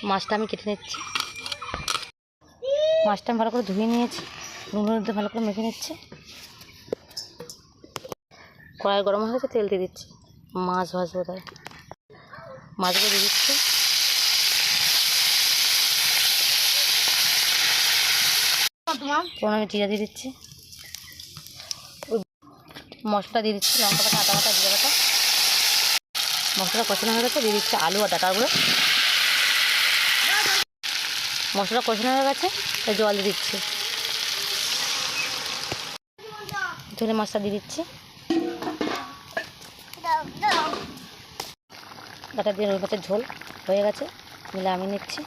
মাছটা আমি কেটে নিচ্ছি। মাছটা আমি ভালো করে ধুয়ে নিয়েছি, নুন হলুদ ভালো করে মেখে নিচ্ছি। কড়াই গরম হয়ে গেছে, তেল দিয়ে দিচ্ছি। মাছ ভাজবো তাই মাছগুলো দিয়ে দিচ্ছি। আমি জিরা দিয়ে দিচ্ছি, মশলা দিয়ে দিচ্ছি, লঙ্কা বাটা, আদা বাটা, জিরা বাটা। মশলা কষানো হয়ে গেছে, দিয়ে দিচ্ছি আলু আর ডাটাগুলো। মশলা কষানো হয়ে গেছে, তাই জল দিয়ে দিচ্ছি। ঝোলে মাছটা দিয়ে দিচ্ছি। ডাটা দিয়ে রুই মাছের ঝোল হয়ে গেছে, মিলে আমি নিচ্ছি।